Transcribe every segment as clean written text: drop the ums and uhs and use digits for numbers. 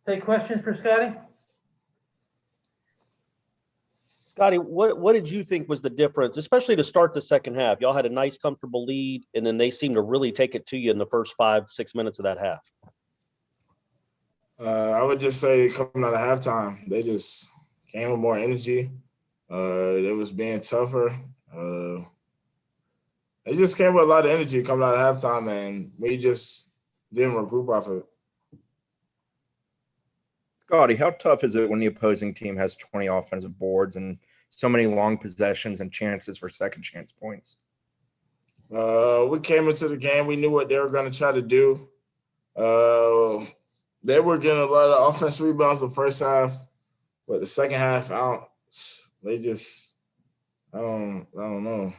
Take questions for Scottie? Scottie, what did you think was the difference, especially to start the second half? Y'all had a nice, comfortable lead, and then they seemed to really take it to you in the first 5-6 minutes of that half. I would just say coming out of halftime, they just came with more energy. It was being tougher. They just came with a lot of energy coming out of halftime, and we just didn't regroup off of it. Scottie, how tough is it when the opposing team has 20 offensive boards and so many long possessions and chances for second chance points? We came into the game. We knew what they were going to try to do. They were getting a lot of offensive rebounds the first half, but the second half, I don't know.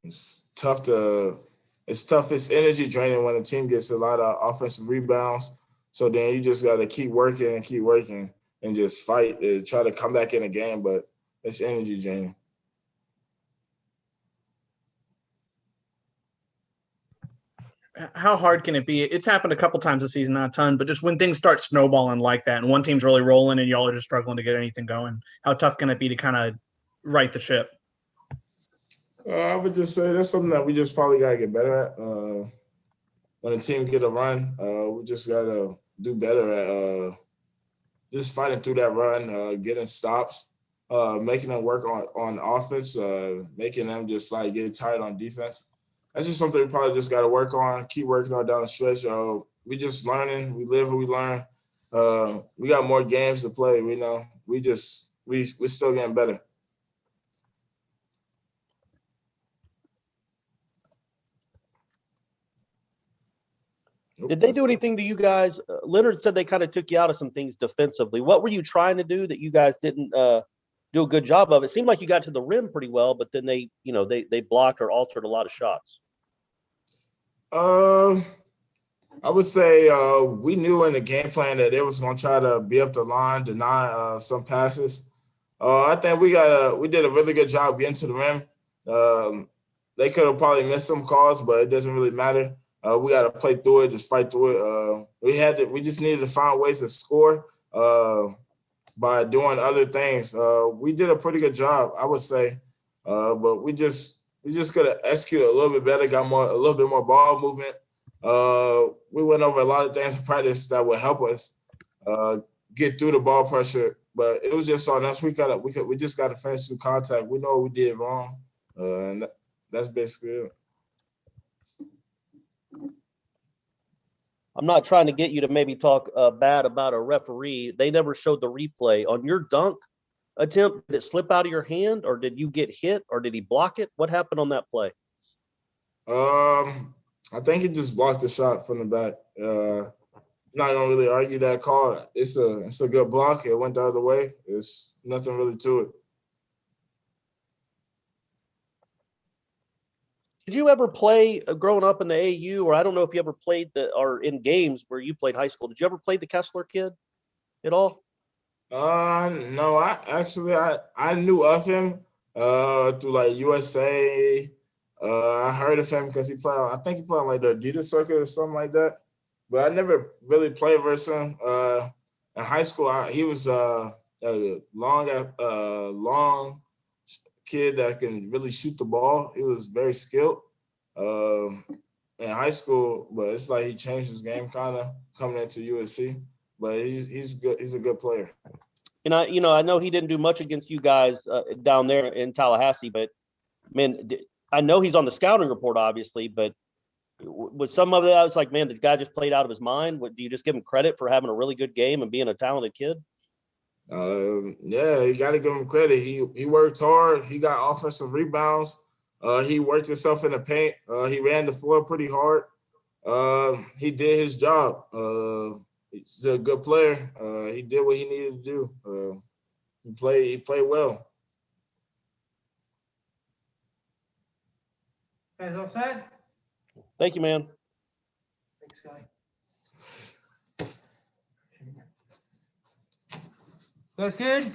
It's tough. It's energy draining when the team gets a lot of offensive rebounds. So then you just got to keep working and just fight to try to come back in the game. But it's energy draining. How hard can it be? It's happened a couple times this season, not a ton, but just when things start snowballing like that and one team's really rolling and y'all are just struggling to get anything going, how tough can it be to kind of right the ship? I would just say that's something that we just probably got to get better at. When a team get a run, we just got to do better at just fighting through that run, getting stops, making them work on offense, making them just like get tired on defense. That's just something we probably just got to work on, keep working on down the stretch. We just learning. We live and we learn. We got more games to play. We know. We're still getting better. Did they do anything to you guys? Leonard said they kind of took you out of some things defensively. What were you trying to do that you guys didn't do a good job of? It seemed like you got to the rim pretty well, but then they blocked or altered a lot of shots. I would say we knew in the game plan that they was going to try to be up the line, deny some passes. I think we did a really good job getting to the rim. They could have probably missed some calls, but it doesn't really matter. We got to play through it, just fight through it. We just needed to find ways to score by doing other things. We did a pretty good job, I would say, but we just could have executed a little bit better, got a little bit more ball movement. We went over a lot of things in practice that would help us get through the ball pressure, but it was just on us. We just got to finish through contact. We know what we did wrong, and that's basically it. I'm not trying to get you to maybe talk bad about a referee. They never showed the replay. On your dunk attempt, did it slip out of your hand, or did you get hit, or did he block it? What happened on that play? I think he just blocked the shot from the back. Not gonna really argue that call. It's a good block. It went the other way. It's nothing really to it. Did you ever play growing up in the AU, or I don't know if you ever played or in games where you played high school? Did you ever play the Kessler kid at all? No, I knew of him through like USA. I heard of him because I think he played on like the Adidas circuit or something like that. But I never really played versus him. In high school, he was a long kid that can really shoot the ball. He was very skilled in high school, but it's like he changed his game kind of coming into USC. But he's good. He's a good player. And I know he didn't do much against you guys down there in Tallahassee, but man, I know he's on the scouting report, obviously. But with some of that, I was like, man, the guy just played out of his mind. Do you just give him credit for having a really good game and being a talented kid? Yeah, you got to give him credit. He worked hard. He got offensive rebounds. He worked himself in the paint. He ran the floor pretty hard. He did his job. He's a good player. He did what he needed to do. He played well. Guys all set? Thank you, man. Thanks, Scottie. That's good.